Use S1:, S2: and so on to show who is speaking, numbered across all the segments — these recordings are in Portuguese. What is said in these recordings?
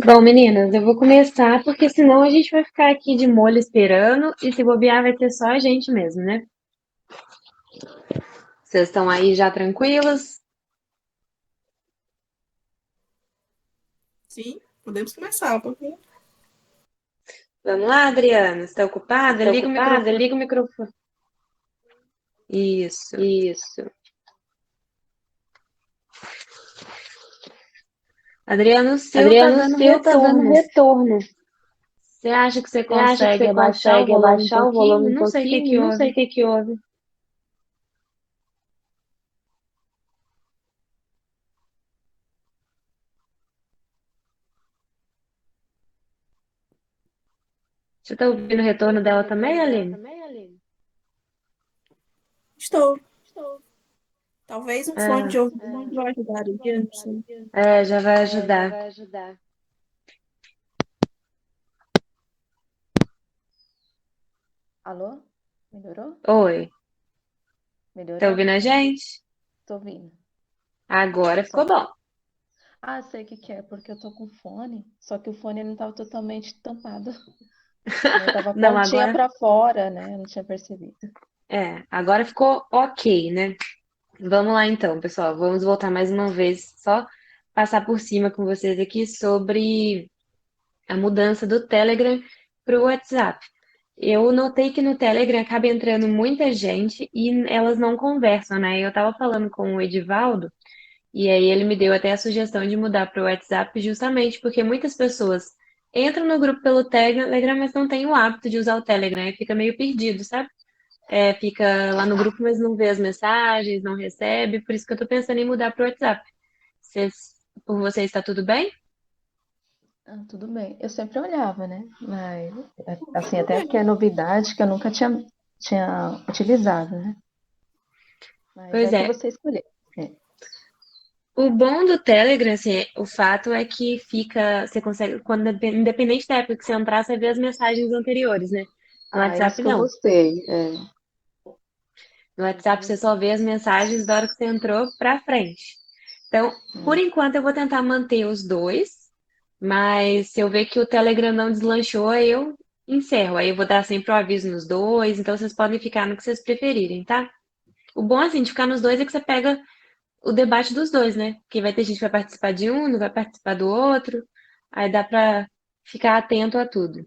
S1: Bom, meninas, eu vou começar porque senão a gente vai ficar aqui de molho esperando e se bobear vai ter só a gente mesmo, né? Vocês estão aí já tranquilas?
S2: Sim, podemos começar, porque
S1: Vamos lá, Adriana. Você está ocupada?
S2: está
S1: Liga o
S2: ocupada?
S1: microfone.
S2: Liga o microfone.
S1: Isso.
S2: Isso.
S1: Adriana, o seu tá
S2: Adriano, o
S1: dando
S2: seu tá dando
S1: retorno.
S2: retorno.
S1: Você acha que você
S2: Você acha que
S1: consegue
S2: você
S1: abaixar o
S2: consegue
S1: volume um
S2: abaixar o volume
S1: pouquinho?
S2: um
S1: Não sei o que
S2: pouquinho?
S1: que
S2: Não sei o
S1: houve.
S2: que que houve.
S1: Você tá ouvindo o retorno
S2: Ouvindo o
S1: dela também,
S2: retorno dela
S1: Aline?
S2: também, Aline? Estou. Estou. Talvez um fone
S1: Ah,
S2: de ouvido ajudaria, não sei.
S1: já vai
S2: Já
S1: ajudar.
S2: vai ajudar. Alô? Melhorou?
S1: Oi, tá
S2: Melhorou?
S1: ouvindo a gente?
S2: Tô ouvindo.
S1: Agora ficou
S2: Só.
S1: bom.
S2: Ah, sei o que que é, porque eu tô com fone, só que o fone não tava totalmente tampado, né? Tava a
S1: Não,
S2: pontinha
S1: agora,
S2: pra fora, né? Eu não tinha percebido.
S1: agora ficou ok, né? Vamos lá então, pessoal. Vamos voltar mais uma vez, só passar por cima com vocês aqui sobre a mudança do Telegram para o WhatsApp. Eu notei que no Telegram acaba entrando muita gente e elas não conversam, né? Eu estava falando com o Edivaldo e aí ele me deu até a sugestão de mudar para o WhatsApp justamente porque muitas pessoas entram no grupo pelo Telegram, mas não têm o hábito de usar o Telegram e fica meio perdido, sabe? Fica lá no grupo, mas não vê as mensagens, não recebe, por isso que eu tô pensando em mudar pro WhatsApp. Vocês, por vocês está tudo bem?
S2: Ah, tudo bem. Eu sempre olhava, né? Mas, assim, até porque é novidade que eu nunca tinha utilizado, né? Mas
S1: Pois
S2: é que
S1: é.
S2: você escolheu. É.
S1: O bom do Telegram, assim, o fato é que fica, você consegue, quando, independente da época que você entrar, você vê as mensagens anteriores, né? No
S2: Ah, isso
S1: WhatsApp,
S2: que eu
S1: não.
S2: gostei. É,
S1: No
S2: isso eu
S1: WhatsApp, você só
S2: gostei.
S1: vê as mensagens da hora que você entrou pra frente. Então, por
S2: Hum.
S1: enquanto, eu vou tentar manter os dois, mas se eu ver que o Telegram não deslanchou, aí eu encerro. Aí eu vou dar sempre o aviso nos dois, então vocês podem ficar no que vocês preferirem, tá? O bom, assim, de ficar nos dois é que você pega o debate dos dois, né? Porque vai ter gente que vai participar de um, não vai participar do outro, aí dá pra ficar atento a tudo.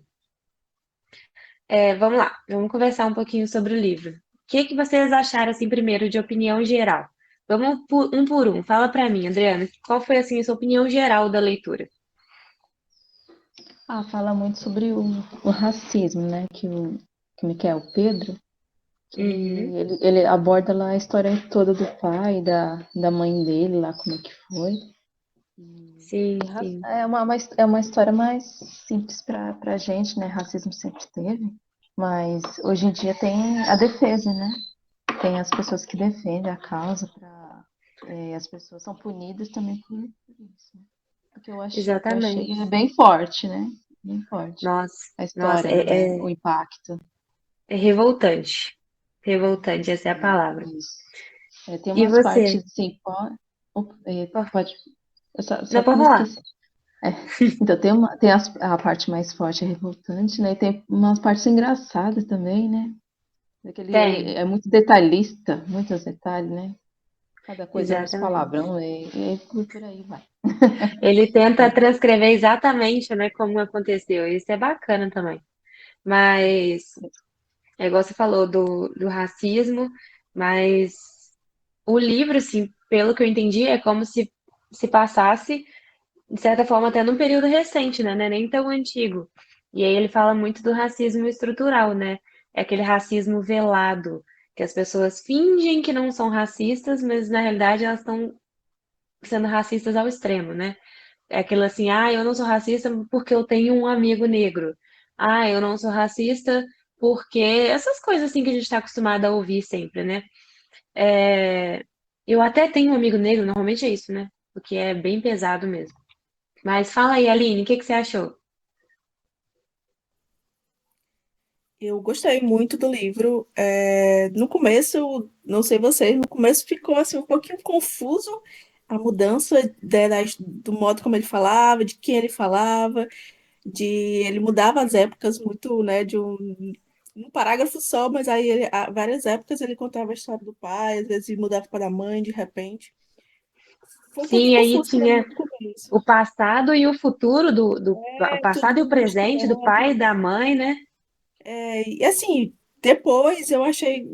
S1: Vamos lá, vamos conversar um pouquinho sobre o livro. O que que vocês acharam, assim, primeiro, de opinião geral? Vamos por um. Fala pra mim, Adriana, qual foi, assim, a sua opinião geral da leitura?
S2: Ah, fala muito sobre o racismo, né? Que é o Pedro, que
S1: Uhum.
S2: ele aborda lá a história toda do pai, da mãe dele, lá como é que foi.
S1: Sim, sim.
S2: É uma história mais simples pra gente, né? Racismo sempre teve, mas hoje em dia tem a defesa, né? Tem as pessoas que defendem a causa as pessoas são punidas também por isso, né? Porque o que eu achei
S1: Exatamente.
S2: é bem forte, né? Bem forte.
S1: Nossa,
S2: A
S1: nossa,
S2: história, né? O impacto.
S1: é revoltante. Revoltante, essa é a palavra.
S2: Isso. É, tem
S1: E
S2: umas
S1: você?
S2: partes assim,
S1: Pô,
S2: pode. Só
S1: não,
S2: para
S1: pode
S2: não
S1: falar.
S2: esquecer. É, então a parte mais forte é revoltante, né? E tem umas partes engraçadas também, né? Ele
S1: Tem,
S2: é muito detalhista, muitos detalhes, né? Cada coisa uns
S1: exatamente.
S2: palavrão e por aí vai.
S1: Ele tenta transcrever exatamente, né, como aconteceu. Isso é bacana também. Mas, é igual você falou do racismo, mas o livro, assim, pelo que eu entendi, é como se passasse, de certa forma, até num período recente, né? Não é nem tão antigo. E aí ele fala muito do racismo estrutural, né? É aquele racismo velado, que as pessoas fingem que não são racistas, mas na realidade elas estão sendo racistas ao extremo, né? É aquilo assim, ah, eu não sou racista porque eu tenho um amigo negro. Ah, eu não sou racista porque essas coisas assim que a gente está acostumado a ouvir sempre, né? É, eu até tenho um amigo negro, normalmente é isso, né? Porque é bem pesado mesmo. Mas fala aí, Aline, o que que você achou?
S2: Eu gostei muito do livro. No começo, não sei vocês, no começo ficou assim um pouquinho confuso
S3: a mudança do modo como ele falava, de quem ele falava, de ele mudava as épocas muito, né, um parágrafo só, mas aí várias épocas ele contava a história do pai, às vezes mudava para a mãe de repente. Foi um pouquinho
S1: Sim, aí
S3: confuso para mim
S1: tinha
S3: no começo.
S1: o passado e o futuro o
S3: É,
S1: passado e o
S3: tudo
S1: presente do pai e
S3: misturado.
S1: da mãe, né?
S3: E assim, depois eu achei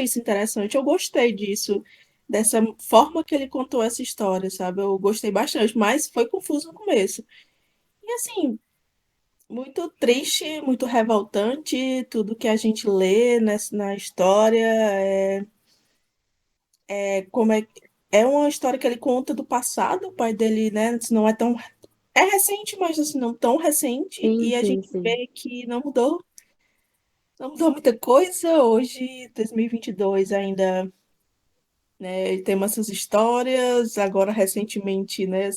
S3: isso interessante. Eu gostei disso, dessa forma que ele contou essa história, sabe? Eu gostei bastante, mas foi confuso no começo. E assim, muito triste, muito revoltante, tudo que a gente lê na história. Como é uma história que ele conta do passado, o pai dele, né? Não é tão. É recente, mas assim, não tão recente,
S1: Sim,
S3: e a
S1: sim,
S3: gente
S1: sim.
S3: vê que não mudou muita coisa. Hoje, 2022, ainda, né, temos essas histórias. Agora, recentemente, né,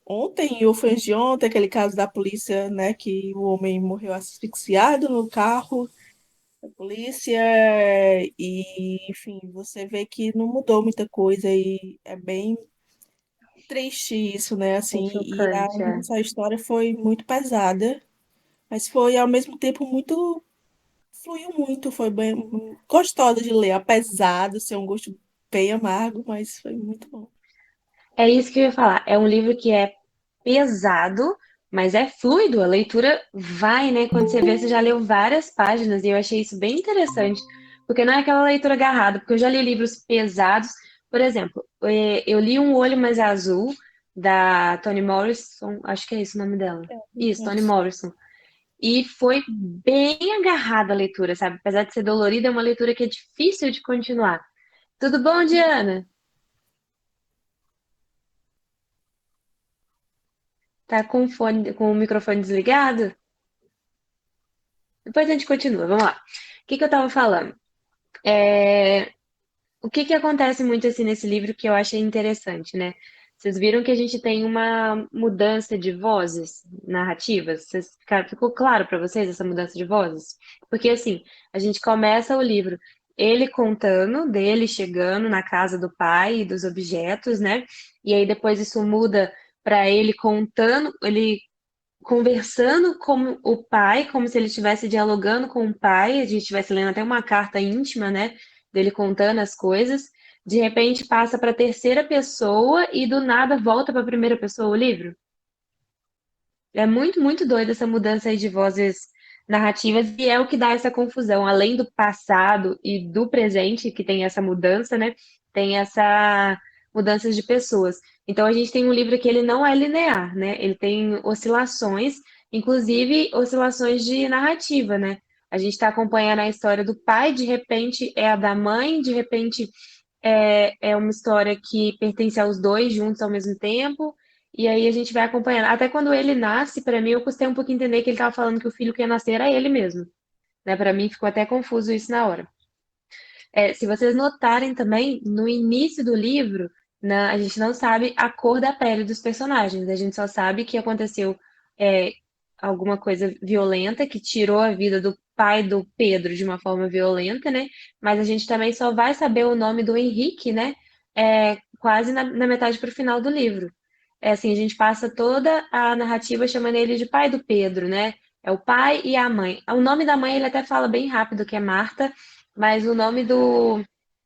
S3: ontem, ou foi antes de ontem, aquele caso da polícia, né, que o homem morreu asfixiado no carro da polícia, e, enfim, você vê que não mudou muita coisa, e é bem triste isso, né,
S1: É
S3: assim, e a
S1: chocante, é.
S3: nossa história foi muito pesada, mas foi, ao mesmo tempo, muito. Fluiu muito, foi bem gostosa de ler, apesar de ser um gosto bem amargo, mas foi muito bom.
S1: É isso que eu ia falar. É um livro que é pesado, mas é fluido. A leitura vai, né? Quando você vê, você já leu várias páginas e eu achei isso bem interessante, porque não é aquela leitura agarrada, porque eu já li livros pesados. Por exemplo, eu li Um Olho Mais Azul, da Toni Morrison, acho que é esse o nome dela. Isso, Toni
S3: Isso.
S1: Morrison. E foi bem agarrada a leitura, sabe? Apesar de ser dolorida, é uma leitura que é difícil de continuar. Tudo bom, Diana? Tá com o fone, com o microfone desligado? Depois a gente continua, vamos lá. O que que eu tava falando? É, o que que acontece muito assim nesse livro que eu achei interessante, né? Vocês viram que a gente tem uma mudança de vozes narrativas? Ficou claro para vocês essa mudança de vozes? Porque assim, a gente começa o livro ele contando dele chegando na casa do pai e dos objetos, né? E aí depois isso muda para ele contando, ele conversando com o pai, como se ele estivesse dialogando com o pai, a gente estivesse lendo até uma carta íntima, né, dele contando as coisas. De repente passa para a terceira pessoa e do nada volta para a primeira pessoa o livro. É muito, muito doido essa mudança aí de vozes narrativas e é o que dá essa confusão. Além do passado e do presente, que tem essa mudança, né? Tem essa mudança de pessoas. Então a gente tem um livro que ele não é linear, né? Ele tem oscilações, inclusive oscilações de narrativa, né? A gente está acompanhando a história do pai, de repente é a da mãe, de repente é uma história que pertence aos dois juntos ao mesmo tempo. E aí a gente vai acompanhando. Até quando ele nasce, para mim, eu custei um pouco entender que ele estava falando que o filho que ia nascer era ele mesmo. Né? Para mim ficou até confuso isso na hora. Se vocês notarem também, no início do livro, a gente não sabe a cor da pele dos personagens. A gente só sabe que aconteceu é, alguma coisa violenta que tirou a vida do pai do Pedro de uma forma violenta, né? Mas a gente também só vai saber o nome do Henrique, né? Quase na metade para o final do livro. É assim, a gente passa toda a narrativa chamando ele de pai do Pedro, né? É o pai e a mãe. O nome da mãe ele até fala bem rápido, que é Marta, mas o nome do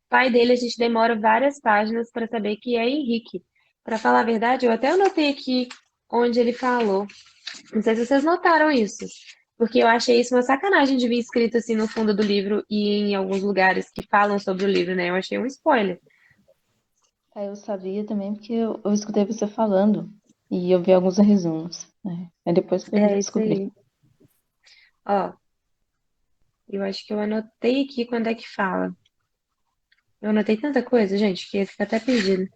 S1: pai dele a gente demora várias páginas para saber que é Henrique. Para falar a verdade, eu até anotei aqui onde ele falou. Não sei se vocês notaram isso, porque eu achei isso uma sacanagem de vir escrito assim no fundo do livro e em alguns lugares que falam sobre o livro, né? Eu achei um spoiler.
S2: Aí eu sabia também porque eu escutei você falando e eu vi alguns resumos, né? Aí depois que eu
S1: É isso
S2: descobri.
S1: aí. Ó, eu acho que eu anotei aqui quando é que fala. Eu anotei tanta coisa, gente, que fica até perdido.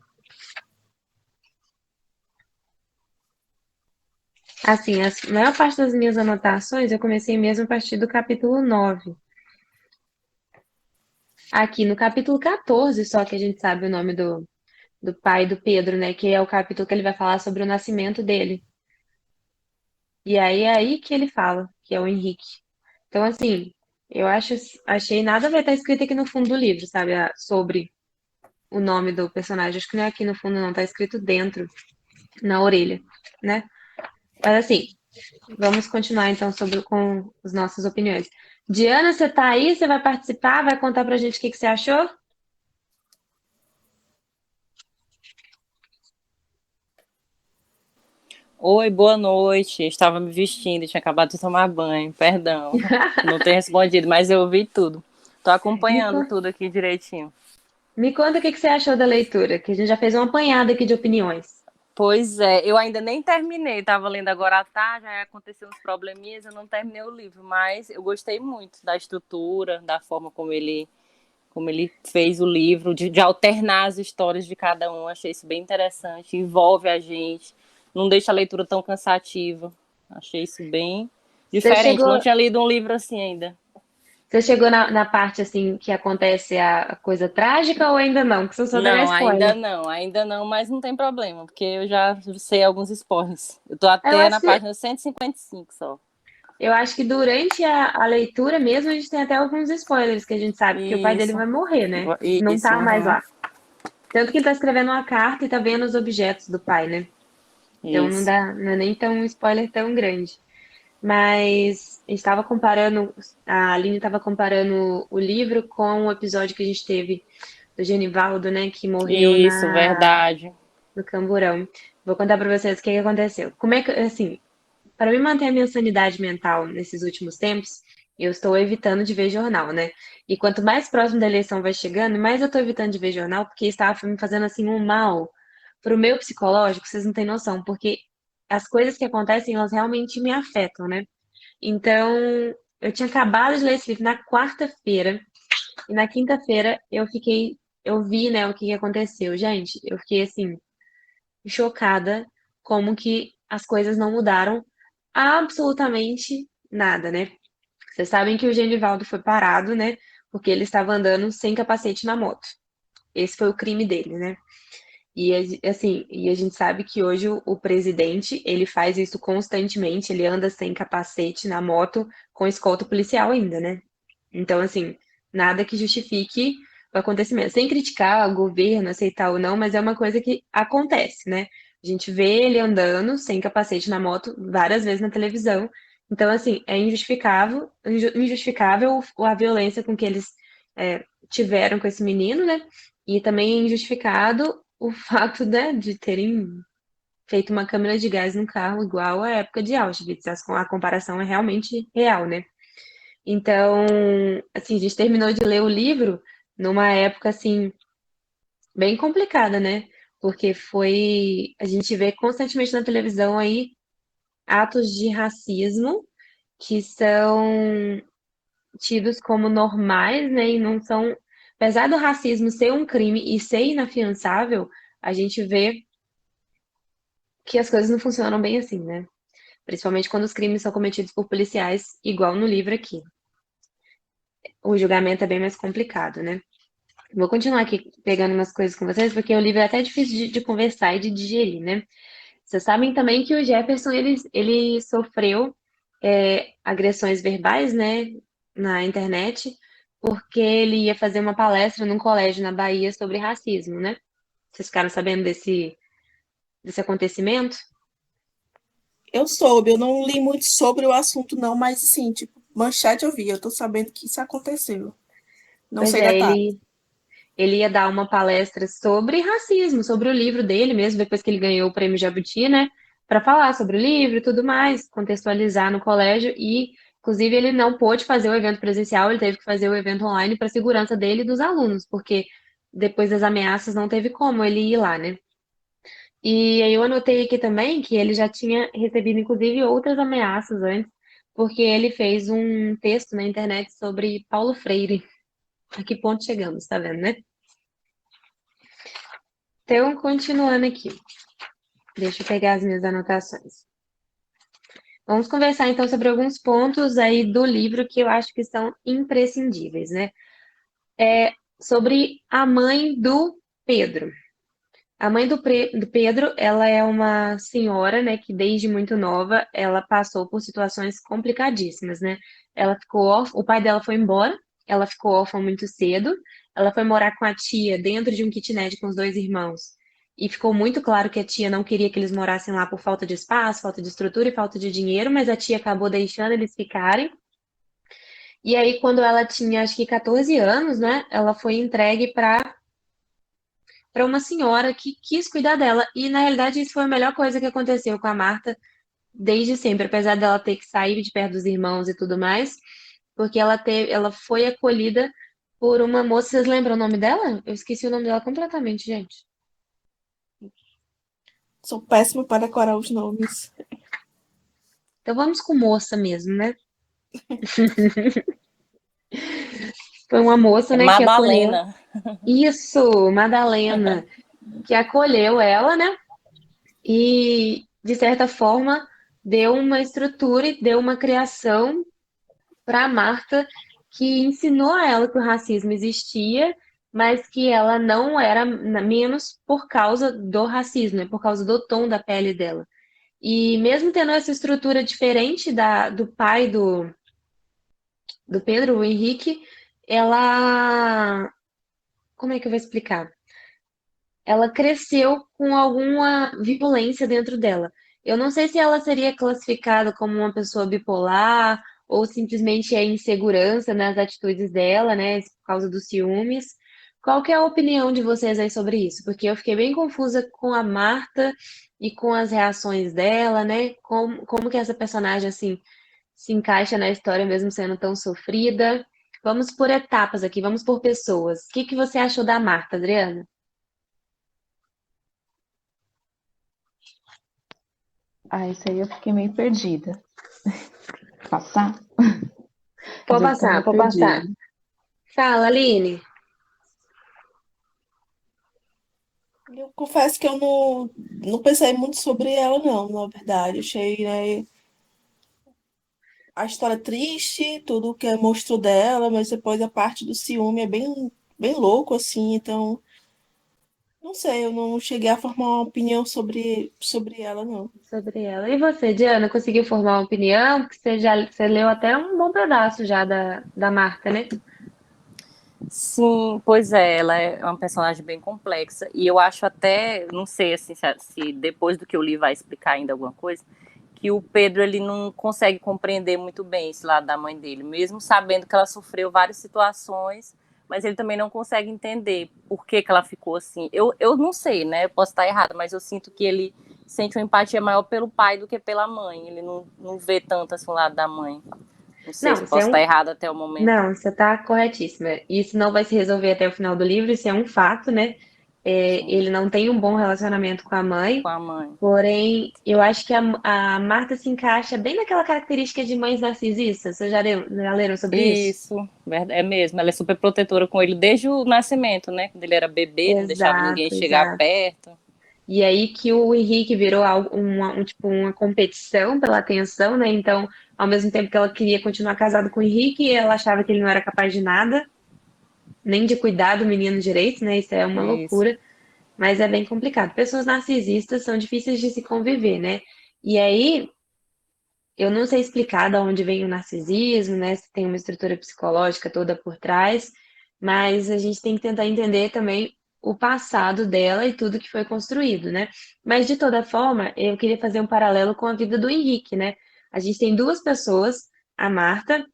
S1: Assim, a maior parte das minhas anotações eu comecei mesmo a partir do capítulo 9. Aqui no capítulo 14, só que a gente sabe o nome do pai do Pedro, né? Que é o capítulo que ele vai falar sobre o nascimento dele. E aí é aí que ele fala, que é o Henrique. Então, assim, eu achei nada a ver estar escrito aqui no fundo do livro, sabe? Sobre o nome do personagem. Acho que não é aqui no fundo, não, tá escrito dentro, na orelha, né? Mas assim, vamos continuar então com as nossas opiniões. Diana, você tá aí? Você vai participar? Vai contar pra gente o que que você achou?
S4: Oi, boa noite. Estava me vestindo, tinha acabado de tomar banho. Perdão, não ter respondido, mas eu ouvi tudo. Tô
S1: Me,
S4: acompanhando
S1: con-
S4: tudo aqui direitinho.
S1: Me conta o que que você achou da leitura, que a gente já fez uma apanhada aqui de opiniões.
S4: Pois é, eu ainda nem terminei, estava lendo agora à tarde, já aconteceu uns probleminhas, eu não terminei o livro, mas eu gostei muito da estrutura, da forma como ele fez o livro, de alternar as histórias de cada um. Achei isso bem interessante, envolve a gente, não deixa a leitura tão cansativa. Achei isso bem
S1: Você
S4: diferente, não
S1: chegou,
S4: tinha lido um livro assim ainda.
S1: você chegou na parte assim que acontece a coisa trágica ou ainda não? Que você só dar spoiler.
S4: Ainda não, mas não tem problema, porque eu já sei alguns spoilers. Eu tô
S1: Eu
S4: até
S1: acho
S4: na
S1: que,
S4: página 155 só.
S1: eu acho que durante a leitura mesmo a gente tem até alguns spoilers que a gente sabe que o pai dele
S4: Isso,
S1: vai morrer, né? Não
S4: isso,
S1: tá mais
S4: uhum,
S1: lá. Tanto que ele tá escrevendo uma carta e tá vendo os objetos do pai, né? Então
S4: isso.
S1: não é nem tão um spoiler tão grande. Mas estava comparando, a Aline estava comparando o livro com o episódio que a gente teve do Genivaldo, né, que morreu
S4: Isso, verdade.
S1: no Camburão. Vou contar para vocês o que que aconteceu. Como é que, assim, para me manter a minha sanidade mental nesses últimos tempos, eu estou evitando de ver jornal, né? E quanto mais próximo da eleição vai chegando, mais eu estou evitando de ver jornal, porque estava me fazendo assim um mal pro meu psicológico, vocês não têm noção, porque as coisas que acontecem, elas realmente me afetam, né? Então, eu tinha acabado de ler esse livro na quarta-feira, e na quinta-feira eu vi, né, o que que aconteceu. Gente, eu fiquei assim, chocada como que as coisas não mudaram absolutamente nada, né? Vocês sabem que o Genivaldo foi parado, né? Porque ele estava andando sem capacete na moto. Esse foi o crime dele, né? Assim, e a gente sabe que hoje o presidente, ele faz isso constantemente, ele anda sem capacete na moto com escolta policial ainda, né? Então, assim, nada que justifique o acontecimento. Sem criticar o governo, aceitar ou não, mas é uma coisa que acontece, né? A gente vê ele andando sem capacete na moto várias vezes na televisão. Então, assim, é injustificável a violência com que eles tiveram com esse menino, né? E também é injustificado o fato, né, de terem feito uma câmera de gás no carro igual à época de Auschwitz. A comparação é realmente real, né? Então, assim, a gente terminou de ler o livro numa época, assim, bem complicada, né? Porque a gente vê constantemente na televisão aí atos de racismo que são tidos como normais, né? E não são, apesar do racismo ser um crime e ser inafiançável, a gente vê que as coisas não funcionam bem assim, né? Principalmente quando os crimes são cometidos por policiais, igual no livro aqui. O julgamento é bem mais complicado, né? Vou continuar aqui pegando umas coisas com vocês, porque o livro é até difícil de conversar e de digerir, né? Vocês sabem também que o Jefferson, ele sofreu agressões verbais, né, na internet, porque ele ia fazer uma palestra num colégio na Bahia sobre racismo, né? Vocês ficaram sabendo desse acontecimento?
S3: Eu soube, eu não li muito sobre o assunto, não, mas assim, tipo, manchete eu vi, eu tô sabendo que isso aconteceu. Não
S1: Pois
S3: sei
S1: é,
S3: detalhes.
S1: ele ia dar uma palestra sobre racismo, sobre o livro dele mesmo, depois que ele ganhou o prêmio Jabuti, né? Para falar sobre o livro e tudo mais, contextualizar no colégio e, inclusive, ele não pôde fazer o evento presencial, ele teve que fazer o evento online para segurança dele e dos alunos, porque depois das ameaças não teve como ele ir lá, né? E aí eu anotei aqui também que ele já tinha recebido, inclusive, outras ameaças antes, porque ele fez um texto na internet sobre Paulo Freire. A que ponto chegamos, tá vendo, né? Então, continuando aqui, deixa eu pegar as minhas anotações. Vamos conversar então sobre alguns pontos aí do livro que eu acho que são imprescindíveis, né? Sobre a mãe do Pedro. A mãe do Pedro, ela é uma senhora, né, que desde muito nova, ela passou por situações complicadíssimas, né? Ela ficou órfã, o pai dela foi embora, ela ficou órfã muito cedo, ela foi morar com a tia dentro de um kitnet com os dois irmãos. E ficou muito claro que a tia não queria que eles morassem lá por falta de espaço, falta de estrutura e falta de dinheiro, mas a tia acabou deixando eles ficarem. E aí, quando ela tinha, acho que 14 anos, né, ela foi entregue para uma senhora que quis cuidar dela. E, na realidade, isso foi a melhor coisa que aconteceu com a Marta desde sempre, apesar dela ter que sair de perto dos irmãos e tudo mais, porque ela foi acolhida por uma moça. Vocês lembram o nome dela? Eu esqueci o nome dela completamente, gente.
S3: Sou péssima para decorar os nomes.
S1: Então vamos com moça mesmo, né? Foi uma moça,
S4: É
S1: né, que acolheu.
S4: Madalena.
S1: Isso, Madalena, que acolheu ela, né? E, de certa forma, deu uma estrutura e deu uma criação para Marta, que ensinou a ela que o racismo existia, mas que ela não era menos por causa do racismo, né? Por causa do tom da pele dela. E mesmo tendo essa estrutura diferente do pai do Pedro, o Henrique, ela. Como é que eu vou explicar? Ela cresceu com alguma violência dentro dela. Eu não sei se ela seria classificada como uma pessoa bipolar ou simplesmente é insegurança nas atitudes dela, né, por causa dos ciúmes. Qual que é a opinião de vocês aí sobre isso? Porque eu fiquei bem confusa com a Marta e com as reações dela, né? Como que essa personagem assim se encaixa na história mesmo sendo tão sofrida? Vamos por etapas aqui, vamos por pessoas. O que que você achou da Marta, Adriana?
S2: Ah, isso aí eu fiquei meio perdida. Passar? Mas
S1: Pode
S2: eu fiquei
S1: passar,
S2: meio
S1: pode passar.
S2: perdida.
S1: Fala, Aline.
S3: Eu confesso que eu não pensei muito sobre ela, não, na verdade. Achei, né, a história triste, tudo que mostrou dela, mas depois a parte do ciúme é bem louco, assim. Então, não sei, eu não cheguei a formar uma opinião sobre ela, não.
S1: Sobre ela. E você, Diana, conseguiu formar uma opinião? Porque você leu até um bom pedaço já da Marta, né?
S4: Sim, pois é, ela é uma personagem bem complexa. E eu acho até, não sei assim, se depois do que eu li vai explicar ainda alguma coisa, que o Pedro ele não consegue compreender muito bem esse lado da mãe dele, mesmo sabendo que ela sofreu várias situações, mas ele também não consegue entender por que ela ficou assim. Eu não sei, né? Eu posso estar errada, mas eu sinto que ele sente uma empatia maior pelo pai do que pela mãe. Ele não vê tanto assim o lado da mãe. Não sei
S1: Não,
S4: se
S1: isso é
S4: posso estar
S1: um.
S4: errada até o momento.
S1: Não, você está corretíssima. Isso não vai se resolver até o final do livro, isso é um fato, né?
S4: Sim,
S1: Ele não tem um bom relacionamento com a mãe,
S4: com a mãe.
S1: porém, eu acho que a Marta se encaixa bem naquela característica de mães narcisistas. Vocês já leram sobre isso?
S4: Isso, é mesmo. Ela é super protetora com ele desde o nascimento, né? Quando ele era bebê, não deixava ninguém
S1: Exato,
S4: chegar
S1: exato.
S4: perto.
S1: E aí que o Henrique virou tipo, uma competição pela atenção, né? Então, ao mesmo tempo que ela queria continuar casada com o Henrique, ela achava que ele não era capaz de nada, nem de cuidar do menino direito, né? Isso é uma
S4: Isso.
S1: loucura, mas é bem complicado. Pessoas narcisistas são difíceis de se conviver, né? E aí, eu não sei explicar de onde vem o narcisismo, né? Se tem uma estrutura psicológica toda por trás, mas a gente tem que tentar entender também o passado dela e tudo que foi construído, né? Mas de toda forma, eu queria fazer um paralelo com a vida do Henrique, né? A gente tem duas pessoas, a Marta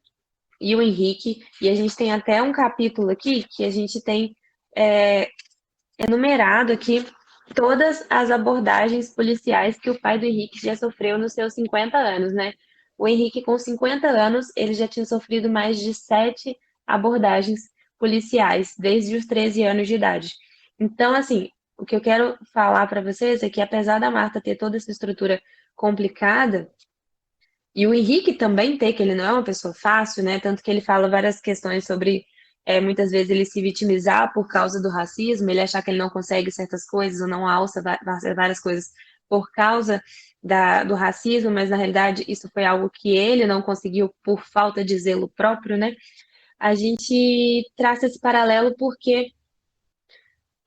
S1: e o Henrique, e a gente tem até um capítulo aqui que a gente tem é, enumerado aqui todas as abordagens policiais que o pai do Henrique já sofreu nos seus 50 anos, né? O Henrique, com 50 anos, ele já tinha sofrido mais de 7 abordagens policiais, desde os 13 anos de idade. Então, assim, o que eu quero falar para vocês é que, apesar da Marta ter toda essa estrutura complicada, e o Henrique também ter, que ele não é uma pessoa fácil, né? Tanto que ele fala várias questões sobre muitas vezes ele se vitimizar por causa do racismo, ele achar que ele não consegue certas coisas ou não alça várias coisas por causa do racismo, mas na realidade isso foi algo que ele não conseguiu por falta de zelo próprio, né? A gente traça esse paralelo porque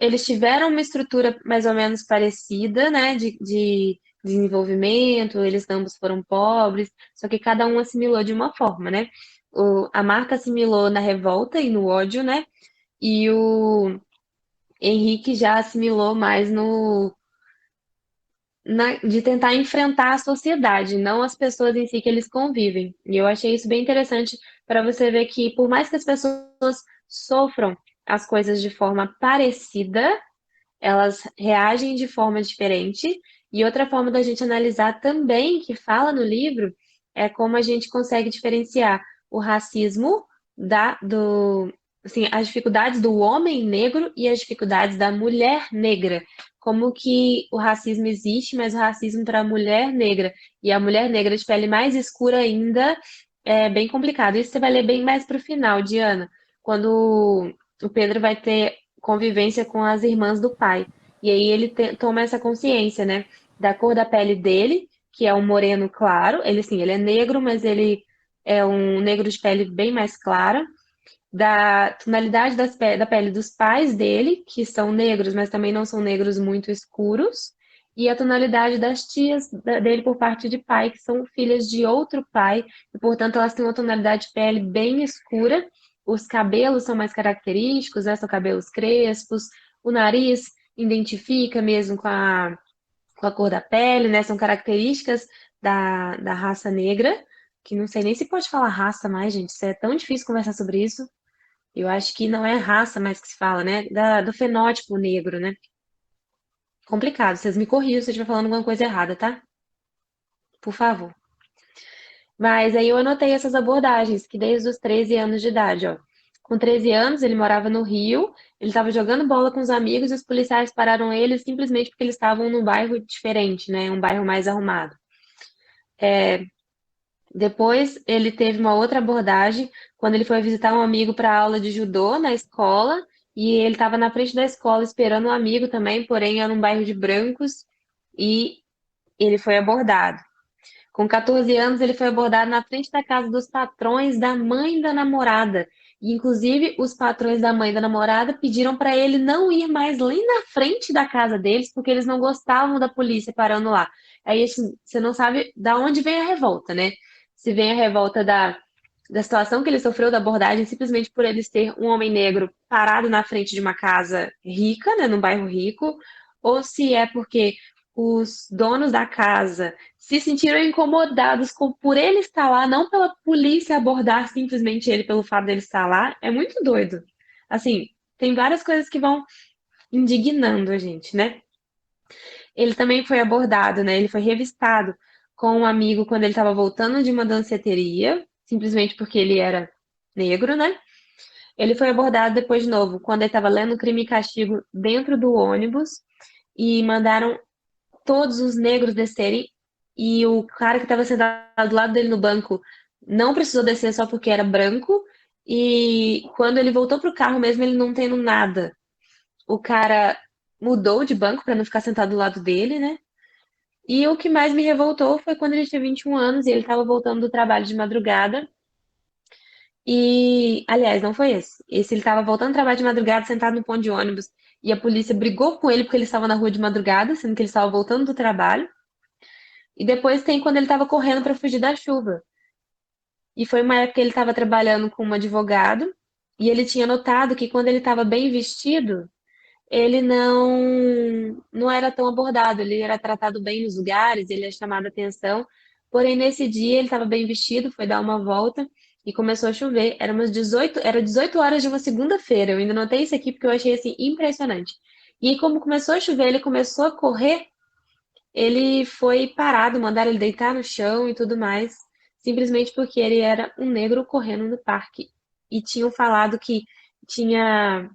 S1: eles tiveram uma estrutura mais ou menos parecida, né, de desenvolvimento, eles ambos foram pobres, só que cada um assimilou de uma forma, né? A Marta assimilou na revolta e no ódio, né? e o Henrique já assimilou mais de tentar enfrentar a sociedade, não as pessoas em si que eles convivem. E eu achei isso bem interessante para você ver que, por mais que as pessoas sofram as coisas de forma parecida, elas reagem de forma diferente. E outra forma da gente analisar também, que fala no livro, é como a gente consegue diferenciar o racismo assim, as dificuldades do homem negro e as dificuldades da mulher negra. Como que o racismo existe, mas o racismo para a mulher negra e a mulher negra de pele mais escura ainda é bem complicado. Isso você vai ler bem mais para o final, Diana, quando o Pedro vai ter convivência com as irmãs do pai. E aí ele toma essa consciência, né, da cor da pele dele, que é um moreno claro. Ele, sim, ele é negro, mas ele é um negro de pele bem mais clara. Da tonalidade da pele dos pais dele, que são negros, mas também não são negros muito escuros. E a tonalidade das tias dele por parte de pai, que são filhas de outro pai, e portanto elas têm uma tonalidade de pele bem escura. Os cabelos são mais característicos, né? São cabelos crespos. O nariz identifica mesmo com a cor da pele, né? São características da raça negra, que não sei nem se pode falar raça mais, gente. Isso é tão difícil conversar sobre isso. Eu acho que não é raça mais que se fala, né? Do fenótipo negro, né? Complicado. Vocês me corrijam se eu estiver falando alguma coisa errada, tá? Por favor. Mas aí eu anotei essas abordagens, que desde os 13 anos de idade, ó. Com 13 anos, ele morava no Rio, ele estava jogando bola com os amigos e os policiais pararam ele simplesmente porque eles estavam num bairro diferente, né? Um bairro mais arrumado. Depois, ele teve uma outra abordagem quando ele foi visitar um amigo para aula de judô na escola, e ele estava na frente da escola esperando um amigo também, porém era um bairro de brancos, e ele foi abordado. Com 14 anos, ele foi abordado na frente da casa dos patrões da mãe da namorada. E, inclusive, os patrões da mãe da namorada pediram para ele não ir mais nem na frente da casa deles, porque eles não gostavam da polícia parando lá. Aí, assim, você não sabe da onde vem a revolta, né? Se vem a revolta da situação que ele sofreu, da abordagem, simplesmente por eles ter um homem negro parado na frente de uma casa rica, né, num bairro rico, ou se é porque os donos da casa se sentiram incomodados por ele estar lá, não pela polícia abordar simplesmente ele pelo fato dele estar lá, é muito doido. Assim, tem várias coisas que vão indignando a gente, né? Ele também foi abordado, né? Ele foi revistado com um amigo quando ele estava voltando de uma danceteria, simplesmente porque ele era negro, né? Ele foi abordado depois de novo, quando ele estava lendo Crime e Castigo dentro do ônibus e mandaram todos os negros descerem e o cara que estava sentado do lado dele no banco não precisou descer só porque era branco e quando ele voltou pro carro mesmo ele não tendo nada. O cara mudou de banco para não ficar sentado do lado dele, né? E o que mais me revoltou foi quando ele tinha 21 anos e ele estava voltando do trabalho de madrugada. E, aliás, não foi esse. Esse ele estava voltando do trabalho de madrugada, sentado no ponto de ônibus, e a polícia brigou com ele porque ele estava na rua de madrugada, sendo que ele estava voltando do trabalho. E depois tem quando ele estava correndo para fugir da chuva. E foi uma época que ele estava trabalhando com um advogado, e ele tinha notado que quando ele estava bem vestido, ele não era tão abordado, ele era tratado bem nos lugares, ele é chamado a atenção. Porém, nesse dia ele estava bem vestido, foi dar uma volta e começou a chover. Era 18 horas de uma segunda-feira. Eu ainda notei isso aqui porque eu achei assim impressionante. E aí, como começou a chover, ele começou a correr, ele foi parado, mandaram ele deitar no chão e tudo mais, simplesmente porque ele era um negro correndo no parque. E tinham falado que tinha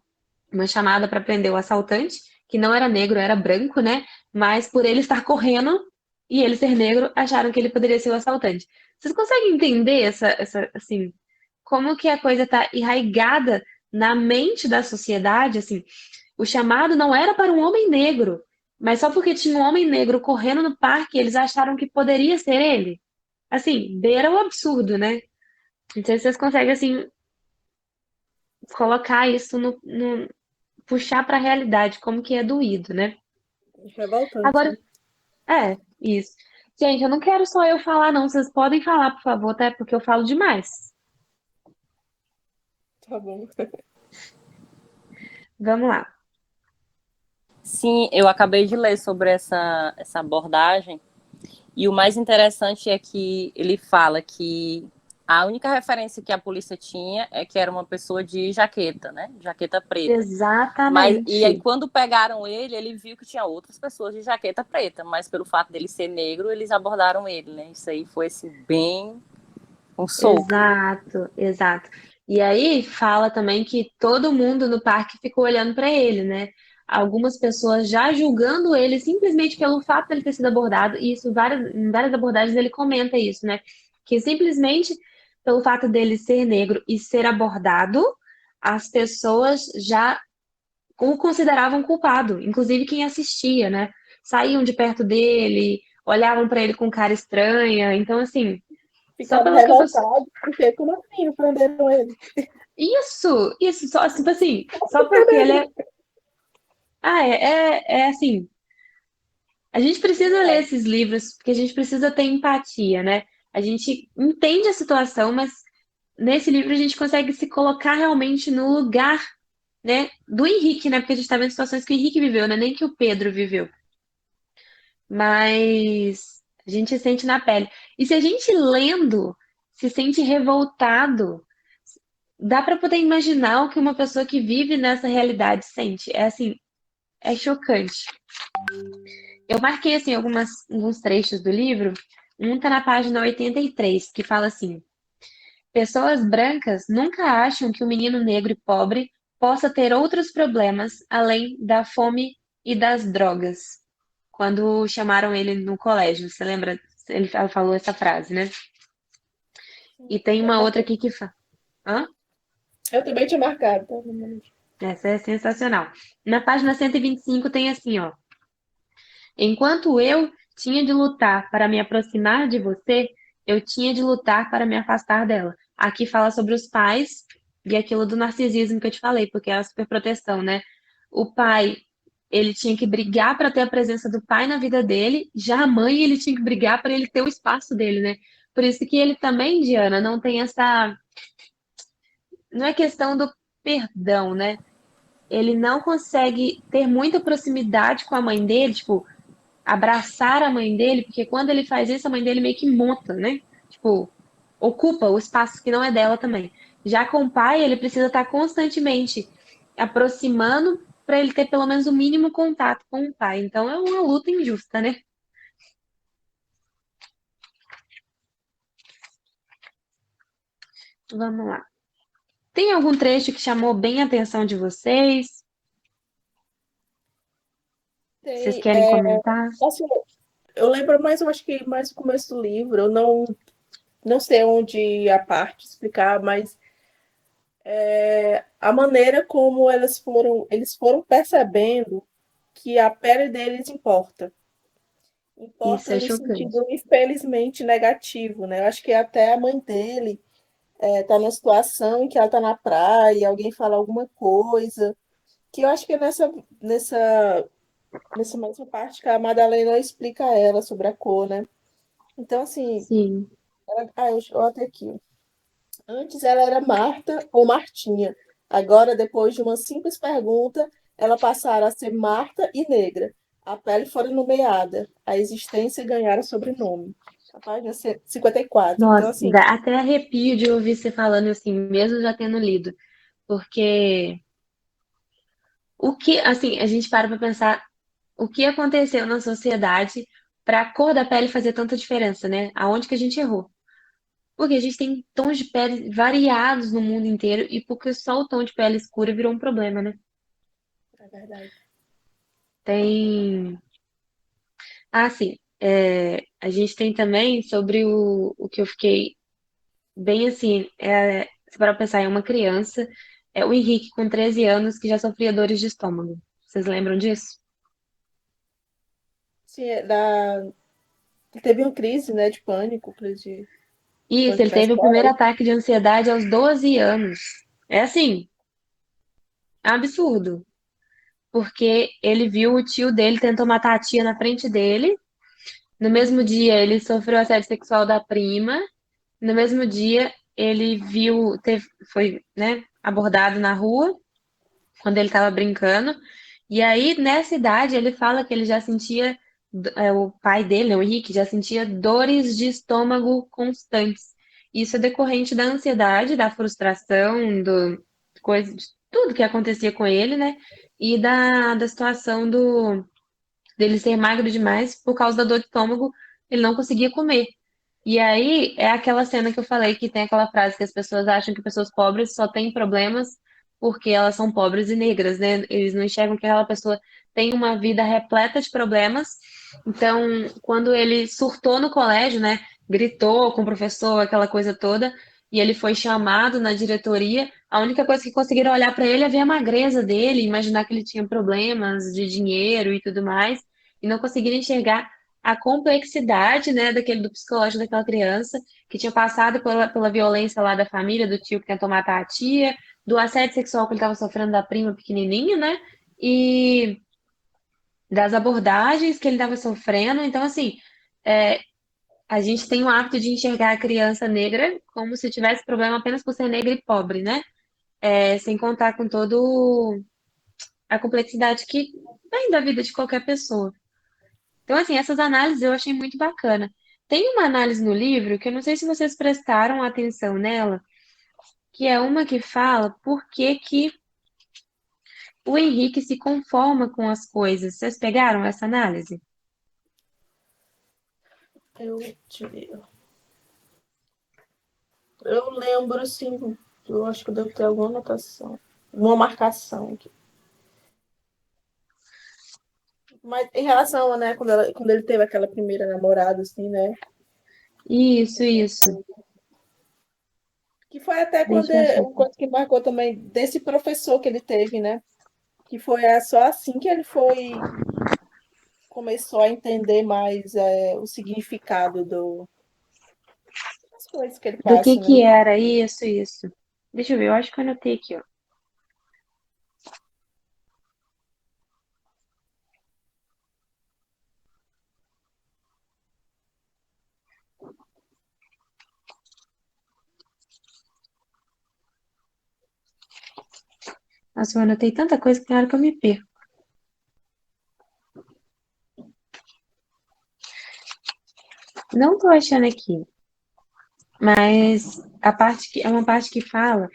S1: uma chamada para prender o assaltante, que não era negro, era branco, né? Mas por ele estar correndo e ele ser negro, acharam que ele poderia ser o assaltante. Vocês conseguem entender assim, como que a coisa está enraizada na mente da sociedade, assim? O chamado não era para um homem negro, mas só porque tinha um homem negro correndo no parque, eles acharam que poderia ser ele. Assim, beira o absurdo, né? Não sei se vocês conseguem, assim, colocar isso puxar para a realidade, como que é doído, né?
S3: Revoltante,
S1: Agora,
S3: né?
S1: isso. Gente, eu não quero só eu falar, não. Vocês podem falar, por favor, tá? Porque eu falo demais.
S3: Tá bom.
S1: Vamos lá.
S4: Sim, eu acabei de ler sobre essa abordagem. E o mais interessante é que ele fala que a única referência que a polícia tinha é que era uma pessoa de jaqueta, né? Jaqueta preta. E aí,
S1: Exatamente.
S4: quando pegaram ele, ele viu que tinha outras pessoas de jaqueta preta, mas pelo fato dele ser negro, eles abordaram ele, né? Isso aí foi assim, bem um soco.
S1: Exato, exato. E aí fala também que todo mundo no parque ficou olhando para ele, né? Algumas pessoas já julgando ele simplesmente pelo fato dele ter sido abordado, e isso em várias abordagens ele comenta isso, né? Que simplesmente pelo fato dele ser negro e ser abordado, as pessoas já o consideravam culpado, inclusive quem assistia, né? Saíam de perto dele, olhavam para ele com cara estranha. Então, assim, só
S3: Ficava
S1: pelo que a pessoa.
S3: revoltado, porque como assim prenderam ele?
S1: Isso, só, tipo assim, só porque ele é. Ah, é assim, a gente precisa ler esses livros, porque a gente precisa ter empatia, né? A gente entende a situação, mas nesse livro a gente consegue se colocar realmente no lugar, né, do Henrique, né? Porque a gente tá vendo situações que o Henrique viveu, né? Nem que o Pedro viveu. Mas a gente sente na pele. E se a gente lendo se sente revoltado, dá para poder imaginar o que uma pessoa que vive nessa realidade sente. É assim, é chocante. Eu marquei assim alguns trechos do livro. Um tá na página 83, que fala assim: pessoas brancas nunca acham que o menino negro e pobre possa ter outros problemas além da fome e das drogas. Quando chamaram ele no colégio, você lembra? Ela falou essa frase, né? E tem uma outra aqui que fala. Hã?
S3: Eu também tinha marcado. Tá?
S1: Essa é sensacional. Na página 125 tem assim, ó. Enquanto eu tinha de lutar para me aproximar de você, eu tinha de lutar para me afastar dela. Aqui fala sobre os pais e aquilo do narcisismo que eu te falei, porque é a superproteção, né? O pai, ele tinha que brigar para ter a presença do pai na vida dele, já a mãe, ele tinha que brigar para ele ter o espaço dele, né? Por isso que ele também, Diana, não tem essa. Não é questão do perdão, né? Ele não consegue ter muita proximidade com a mãe dele, tipo, abraçar a mãe dele, porque quando ele faz isso, a mãe dele meio que monta, né? Tipo, ocupa o espaço que não é dela também. Já com o pai, ele precisa estar constantemente aproximando para ele ter pelo menos o mínimo contato com o pai. Então é uma luta injusta, né? Vamos lá. Tem algum trecho que chamou bem a atenção de vocês? Vocês
S3: Tem,
S1: querem comentar?
S3: assim, eu lembro mais, eu acho que mais o começo do livro. Eu não sei onde a parte explicar, mas a maneira como eles foram percebendo que a pele deles importa.
S1: Isso
S3: Importa
S1: é
S3: no
S1: chocante.
S3: sentido, infelizmente, negativo, né? Eu acho que até a mãe dele tá numa situação em que ela tá na praia, e alguém fala alguma coisa, que eu acho que é nessa mesma parte que a Madalena explica a ela sobre a cor, né? Então, assim,
S1: Sim.
S3: eu até aqui. Antes ela era Marta ou Martinha. Agora, depois de uma simples pergunta, ela passara a ser Marta e Negra. A pele fora nomeada, a existência ganhara sobrenome. A página 54. Então,
S1: Nossa,
S3: assim,
S1: dá até arrepio de ouvir você falando assim, mesmo já tendo lido. Porque o que, assim, a gente para pensar o que aconteceu na sociedade para a cor da pele fazer tanta diferença, né? Aonde que a gente errou? Porque a gente tem tons de pele variados no mundo inteiro e porque só o tom de pele escura virou um problema, né?
S3: é verdade.
S1: Tem. Ah, sim. A gente tem também sobre o que eu fiquei bem assim. Se para pensar em uma criança, é o Henrique com 13 anos que já sofria dores de estômago. Vocês lembram disso?
S3: Sim, teve uma crise, né, de pânico, crise de
S1: Isso,
S3: pânico
S1: ele
S3: na
S1: teve o
S3: escola.
S1: primeiro ataque de ansiedade aos 12 anos. É assim, absurdo. Porque ele viu o tio dele tentou matar a tia na frente dele. No mesmo
S3: Uhum.
S1: dia, ele sofreu assédio sexual da prima. No mesmo dia, ele foi, né, abordado na rua. quando ele estava brincando. E aí, nessa idade, ele fala que ele já sentia, o pai dele, né, o Henrique, já sentia dores de estômago constantes. Isso é decorrente da ansiedade, da frustração, de tudo que acontecia com ele, né? E da situação dele ser magro demais por causa da dor de estômago, ele não conseguia comer. E aí é aquela cena que eu falei que tem aquela frase que as pessoas acham que pessoas pobres só têm problemas porque elas são pobres e negras, né? Eles não enxergam que aquela pessoa tem uma vida repleta de problemas. Então, quando ele surtou no colégio, né? Gritou com o professor, aquela coisa toda, e ele foi chamado na diretoria, a única coisa que conseguiram olhar para ele é ver a magreza dele, imaginar que ele tinha problemas de dinheiro e tudo mais, e não conseguiram enxergar a complexidade, né, do psicológico daquela criança, que tinha passado pela violência lá da família, do tio que tentou matar a tia, do assédio sexual que ele estava sofrendo da prima pequenininha, né, e das abordagens que ele estava sofrendo. Então, assim, é, a gente tem o hábito de enxergar a criança negra como se tivesse problema apenas por ser negra e pobre, né, sem contar com todo a complexidade que vem da vida de qualquer pessoa. Então, assim, essas análises eu achei muito bacana. Tem uma análise no livro que eu não sei se vocês prestaram atenção nela, que é uma que fala por que que o Henrique se conforma com as coisas. Vocês pegaram essa análise?
S3: Eu lembro, assim, eu acho que devo ter alguma anotação, uma marcação aqui. Mas em relação, né, quando ele teve aquela primeira namorada, assim, né?
S1: Isso.
S3: Que foi até quando
S1: Deixa eu achar
S3: uma
S1: aqui.
S3: coisa que marcou também desse professor que ele teve, né? Que foi só assim que ele começou a entender mais o significado das coisas que ele
S1: Do
S3: passa, né?
S1: que era isso. Deixa eu ver, eu acho que eu anotei aqui, ó. Nossa, eu anotei tanta coisa que tem hora que eu me perco. Não tô achando aqui, mas é uma parte que fala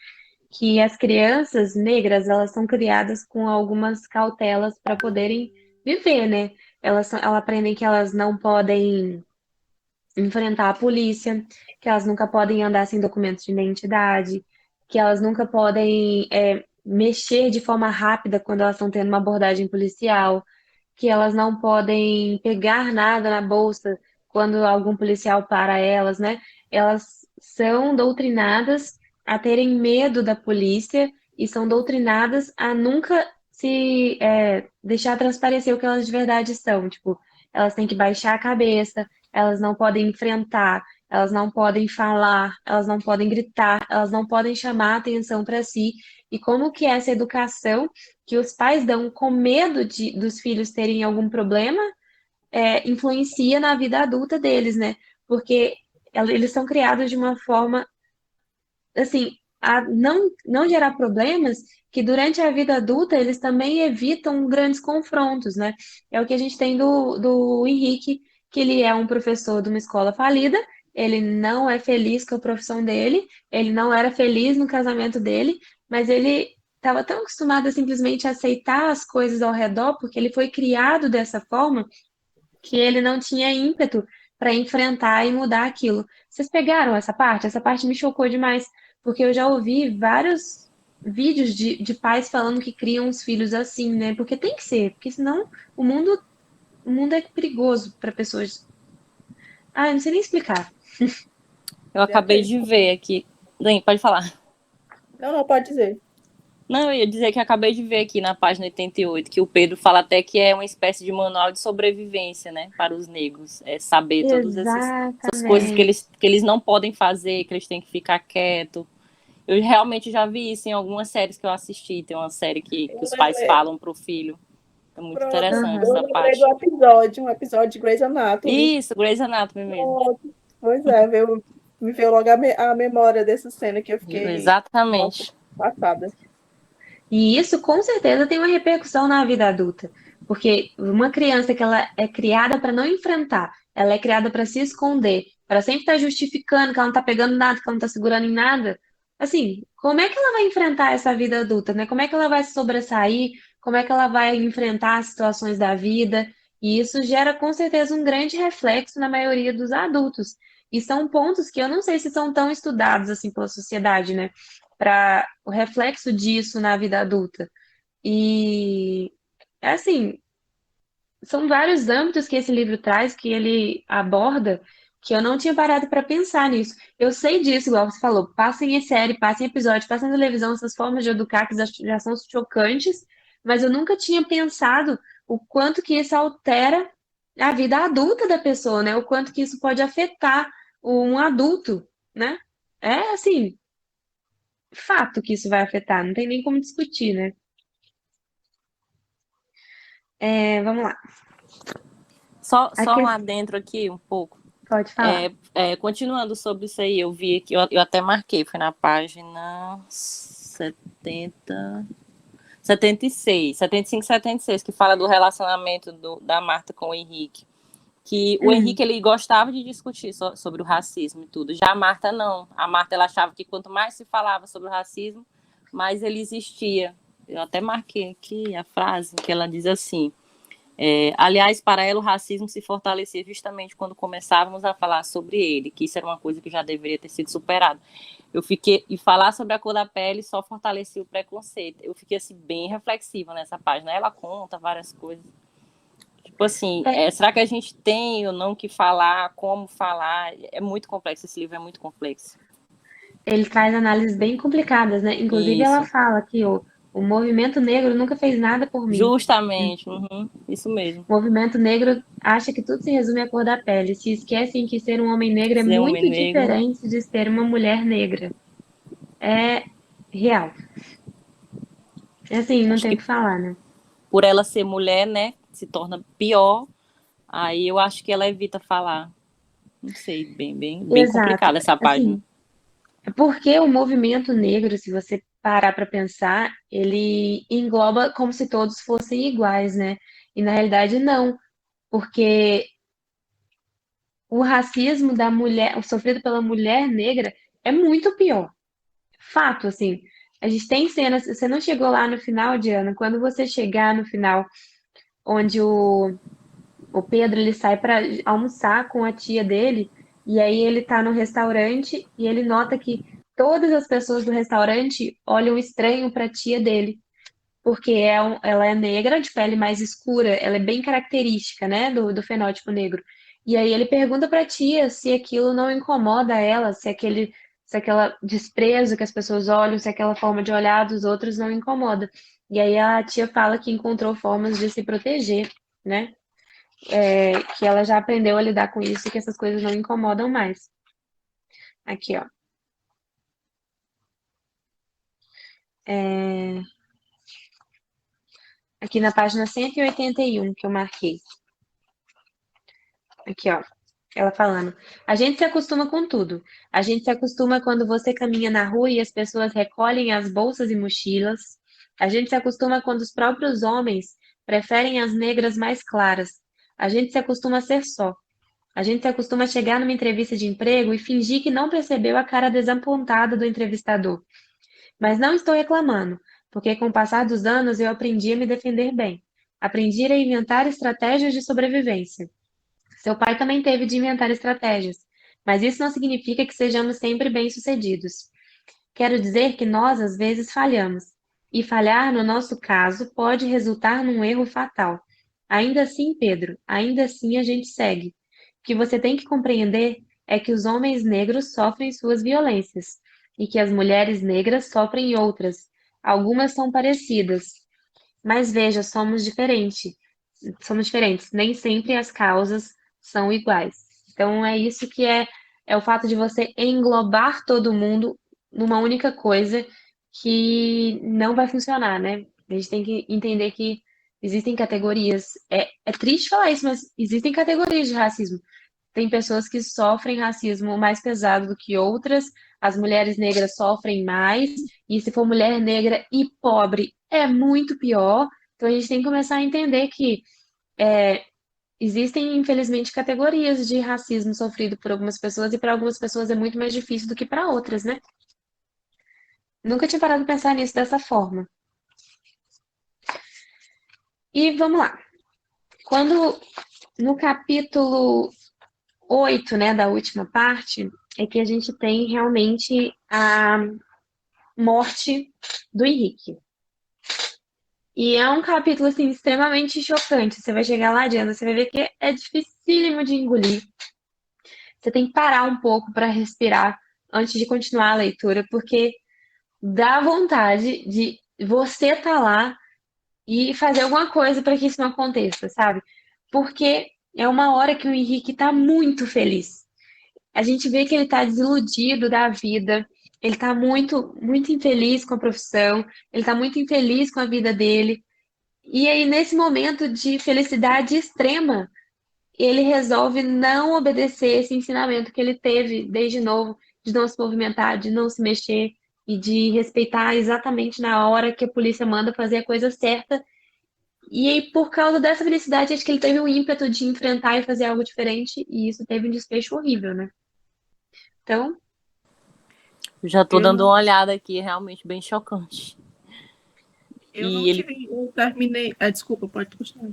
S1: que as crianças negras, elas são criadas com algumas cautelas para poderem viver, né? Elas aprendem que elas não podem enfrentar a polícia, que elas nunca podem andar sem documentos de identidade, que elas nunca podem mexer de forma rápida quando elas estão tendo uma abordagem policial, que elas não podem pegar nada na bolsa quando algum policial para elas, né? Elas são doutrinadas a terem medo da polícia e são doutrinadas a nunca se deixar transparecer o que elas de verdade são. Tipo, elas têm que baixar a cabeça, elas não podem enfrentar, elas não podem falar, elas não podem gritar, elas não podem chamar a atenção para si. E como que essa educação que os pais dão com medo dos filhos terem algum problema influencia na vida adulta deles, né? Porque eles são criados de uma forma, assim, a não gerar problemas que durante a vida adulta eles também evitam grandes confrontos, né? É o que a gente tem do Henrique, que ele é um professor de uma escola falida, ele não é feliz com a profissão dele, ele não era feliz no casamento dele, mas ele estava tão acostumado a simplesmente aceitar as coisas ao redor, porque ele foi criado dessa forma, que ele não tinha ímpeto para enfrentar e mudar aquilo. Vocês pegaram essa parte? Essa parte me chocou demais, porque eu já ouvi vários vídeos de pais falando que criam os filhos assim, né? Porque tem que ser, porque senão o mundo é perigoso para pessoas. Ah, eu não sei nem explicar.
S4: Eu acabei de ver aqui. Dani, pode falar.
S3: Não, pode dizer.
S4: Não, eu ia dizer que acabei de ver aqui na página 88 que o Pedro fala até que é uma espécie de manual de sobrevivência, né, para os negros. É saber todas essas coisas que
S1: Exatamente.
S4: que eles não podem fazer, que eles têm que ficar quieto. Eu realmente já vi isso em algumas séries que eu assisti. Tem uma série que
S3: Eu
S4: os pais
S3: lembrei,
S4: falam pro filho. É muito
S3: pronto,
S4: interessante
S1: Aham.
S3: eu
S4: essa
S3: lembrei do
S4: parte.
S3: episódio, um episódio de Grey's Anatomy.
S4: Isso, Grey's Anatomy mesmo.
S3: Pronto. Pois é, me veio logo a memória dessa cena que eu fiquei, nossa,
S4: Exatamente.
S3: passada.
S1: E isso com certeza tem uma repercussão na vida adulta, porque uma criança que ela é criada para não enfrentar, ela é criada para se esconder, para sempre estar justificando que ela não está pegando nada, que ela não está segurando em nada. Assim, como é que ela vai enfrentar essa vida adulta, né? Como é que ela vai se sobressair? Como é que ela vai enfrentar as situações da vida? E isso gera com certeza um grande reflexo na maioria dos adultos. E são pontos que eu não sei se são tão estudados assim pela sociedade, né? Para o reflexo disso na vida adulta. E é assim, são vários âmbitos que esse livro traz, que ele aborda, que eu não tinha parado para pensar nisso. Eu sei disso, igual você falou, passem em série, passem em episódio, passem na televisão, essas formas de educar que já são chocantes, mas eu nunca tinha pensado o quanto que isso altera a vida adulta da pessoa, né? O quanto que isso pode afetar um adulto, né? É assim, fato que isso vai afetar, não tem nem como discutir, né? Vamos lá. A
S4: Só
S1: que...
S4: lá dentro aqui um pouco.
S1: Pode falar.
S4: Continuando sobre isso aí, eu vi aqui, eu até marquei, foi na página 76, 75, 76, que fala do relacionamento da Marta com o Henrique. Que o Henrique, ele gostava de discutir sobre o racismo e tudo. Já a Marta, não. A Marta, ela achava que quanto mais se falava sobre o racismo, mais ele existia. Eu até marquei aqui a frase que ela diz assim: aliás, para ela o racismo se fortalecia justamente quando começávamos a falar sobre ele, que isso era uma coisa que já deveria ter sido superada. E falar sobre a cor da pele só fortalecia o preconceito. Eu fiquei assim bem reflexiva nessa página. Ela conta várias coisas. Tipo assim, será que a gente tem ou não que falar, como falar? É muito complexo, esse livro é muito complexo.
S1: Ele traz análises bem complicadas, né? Inclusive, ela
S4: Isso.
S1: fala que o movimento negro nunca fez nada por mim.
S4: Justamente, isso mesmo.
S1: O movimento negro acha que tudo se resume à cor da pele. Se esquecem que ser um homem negro é
S4: Ser um homem
S1: muito
S4: negro,
S1: diferente de ser uma mulher negra. É real. É assim, não
S4: acho
S1: tem o
S4: que
S1: que falar, né?
S4: por ela ser mulher, né, se torna pior. Aí eu acho que ela evita falar. Não sei, bem
S1: Exato.
S4: complicada essa página.
S1: Assim, porque o movimento negro, se você parar para pensar, ele engloba como se todos fossem iguais, né? E na realidade não, porque o racismo da mulher, o sofrido pela mulher negra, é muito pior. Fato, assim. A gente tem cenas. Você não chegou lá no final, Diana? Quando você chegar no final, onde o Pedro ele sai para almoçar com a tia dele, e aí ele tá no restaurante e ele nota que todas as pessoas do restaurante olham estranho para a tia dele, porque ela é negra, de pele mais escura, ela é bem característica, né, do fenótipo negro. E aí ele pergunta para a tia se aquilo não incomoda ela, se aquela desprezo que as pessoas olham, se aquela forma de olhar dos outros não incomoda. E aí a tia fala que encontrou formas de se proteger, né? Que ela já aprendeu a lidar com isso e que essas coisas não incomodam mais. Aqui, ó. Aqui na página 181 que eu marquei. Aqui, ó. Ela falando. A gente se acostuma com tudo. A gente se acostuma quando você caminha na rua e as pessoas recolhem as bolsas e mochilas. A gente se acostuma quando os próprios homens preferem as negras mais claras. A gente se acostuma a ser só. A gente se acostuma a chegar numa entrevista de emprego e fingir que não percebeu a cara desapontada do entrevistador. Mas não estou reclamando, porque com o passar dos anos eu aprendi a me defender bem. Aprendi a inventar estratégias de sobrevivência. Seu pai também teve de inventar estratégias, mas isso não significa que sejamos sempre bem-sucedidos. Quero dizer que nós, às vezes, falhamos, e falhar, no nosso caso, pode resultar num erro fatal. Ainda assim, Pedro, ainda assim a gente segue. O que você tem que compreender é que os homens negros sofrem suas violências, e que as mulheres negras sofrem outras. Algumas são parecidas, mas veja, somos diferentes, nem sempre as causas são iguais. Então é isso que é o fato de você englobar todo mundo numa única coisa que não vai funcionar, né? A gente tem que entender que existem categorias. É triste falar isso, mas existem categorias de racismo. Tem pessoas que sofrem racismo mais pesado do que outras, as mulheres negras sofrem mais, e se for mulher negra e pobre, é muito pior. Então a gente tem que começar a entender que existem, infelizmente, categorias de racismo sofrido por algumas pessoas, e para algumas pessoas é muito mais difícil do que para outras, né? Nunca tinha parado de pensar nisso dessa forma. E vamos lá. Quando no capítulo 8, né, da última parte, é que a gente tem realmente a morte do Henrique. E é um capítulo, assim, extremamente chocante. Você vai chegar lá, Diana, você vai ver que é dificílimo de engolir. Você tem que parar um pouco para respirar antes de continuar a leitura, porque dá vontade de você estar lá e fazer alguma coisa para que isso não aconteça, sabe? Porque é uma hora que o Henrique está muito feliz. A gente vê que ele está desiludido da vida, ele está muito, muito infeliz com a profissão, ele está muito infeliz com a vida dele. E aí, nesse momento de felicidade extrema, ele resolve não obedecer esse ensinamento que ele teve desde novo, de não se movimentar, de não se mexer e de respeitar exatamente na hora que a polícia manda fazer a coisa certa. E aí, por causa dessa felicidade, acho que ele teve um ímpeto de enfrentar e fazer algo diferente, e isso teve um desfecho horrível, né? Então,
S4: Já tô
S3: Eu
S4: dando
S3: não,
S4: uma olhada aqui, realmente bem chocante.
S3: eu
S4: E
S3: não
S4: ele.
S3: tive, eu terminei. Desculpa, pode continuar.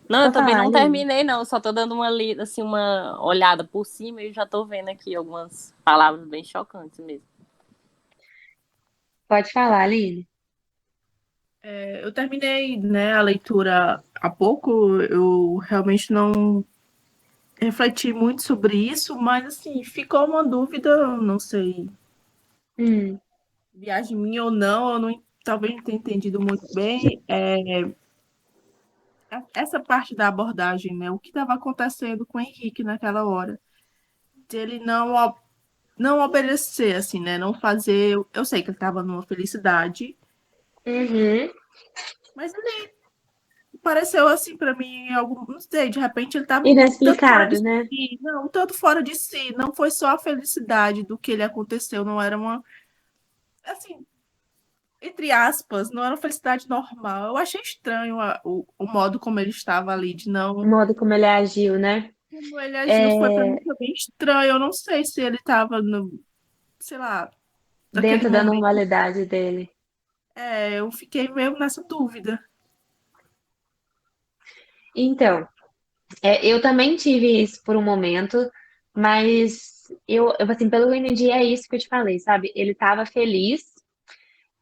S4: Não, eu
S1: pode
S4: também
S1: falar,
S4: não
S1: Aline.
S4: terminei, não. Só tô dando uma lida, assim, uma olhada por cima e já tô vendo aqui algumas palavras bem chocantes mesmo.
S1: Pode falar, Aline.
S3: Eu terminei, né, a leitura há pouco, eu realmente não refleti muito sobre isso, mas assim, ficou uma dúvida, não sei,
S1: Hum,
S3: viagem minha ou não, eu não, talvez não tenha entendido muito bem essa parte da abordagem, né, o que estava acontecendo com o Henrique naquela hora, de ele não obedecer, assim, né, não fazer, eu sei que ele estava numa felicidade,
S1: uhum.
S3: mas ele pareceu assim para mim, algum, não sei, de repente ele estava tanto fora de
S1: Inexplicado, né?
S3: si, não, tanto fora de si, não foi só a felicidade do que ele aconteceu, não era uma, assim, entre aspas, não era uma felicidade normal. Eu achei estranho o modo como ele estava ali, de
S1: O
S3: não,
S1: modo como ele agiu, né?
S3: como ele agiu, foi para mim
S1: É,
S3: foi bem estranho. Eu não sei se ele estava no, sei lá, naquele
S1: dentro da
S3: momento.
S1: normalidade dele.
S3: Eu fiquei meio nessa dúvida.
S1: Então, eu também tive isso por um momento, mas assim, pelo que eu entendi, é isso que eu te falei, sabe? Ele estava feliz,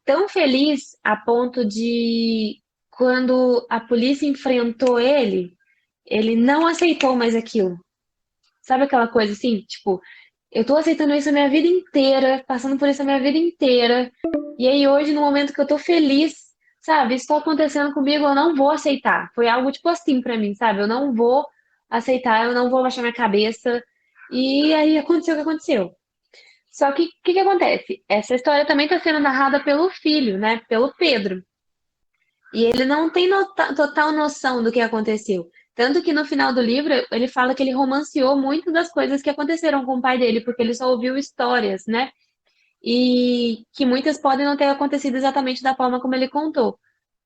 S1: tão feliz a ponto de, quando a polícia enfrentou ele não aceitou mais aquilo. Sabe aquela coisa assim, tipo, eu tô aceitando isso a minha vida inteira, passando por isso a minha vida inteira, e aí hoje, no momento que eu tô feliz, sabe, isso tá acontecendo comigo, eu não vou aceitar. Foi algo tipo assim pra mim, sabe? Eu não vou aceitar, eu não vou baixar minha cabeça. E aí aconteceu o que aconteceu. Só que o que que acontece? Essa história também está sendo narrada pelo filho, né? Pelo Pedro. E ele não tem total noção do que aconteceu. Tanto que no final do livro ele fala que ele romanceou muito das coisas que aconteceram com o pai dele, porque ele só ouviu histórias, né? E que muitas podem não ter acontecido exatamente da forma como ele contou.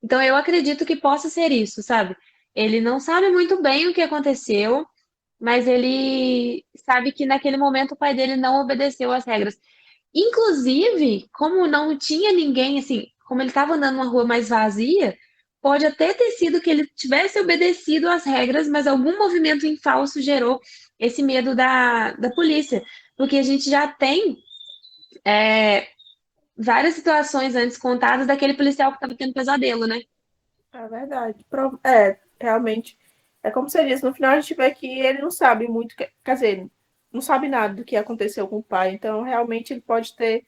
S1: Então eu acredito que possa ser isso, sabe? Ele não sabe muito bem o que aconteceu, mas ele sabe que naquele momento o pai dele não obedeceu às regras. Inclusive, como não tinha ninguém, assim, como ele estava andando numa rua mais vazia, pode até ter sido que ele tivesse obedecido às regras, mas algum movimento em falso gerou esse medo da polícia. Porque a gente já tem várias situações antes contadas daquele policial que estava tendo pesadelo, né?
S3: É verdade. Realmente. É como você disse, no final a gente vê que ele não sabe muito, quer dizer, não sabe nada do que aconteceu com o pai. Então, realmente, ele pode ter,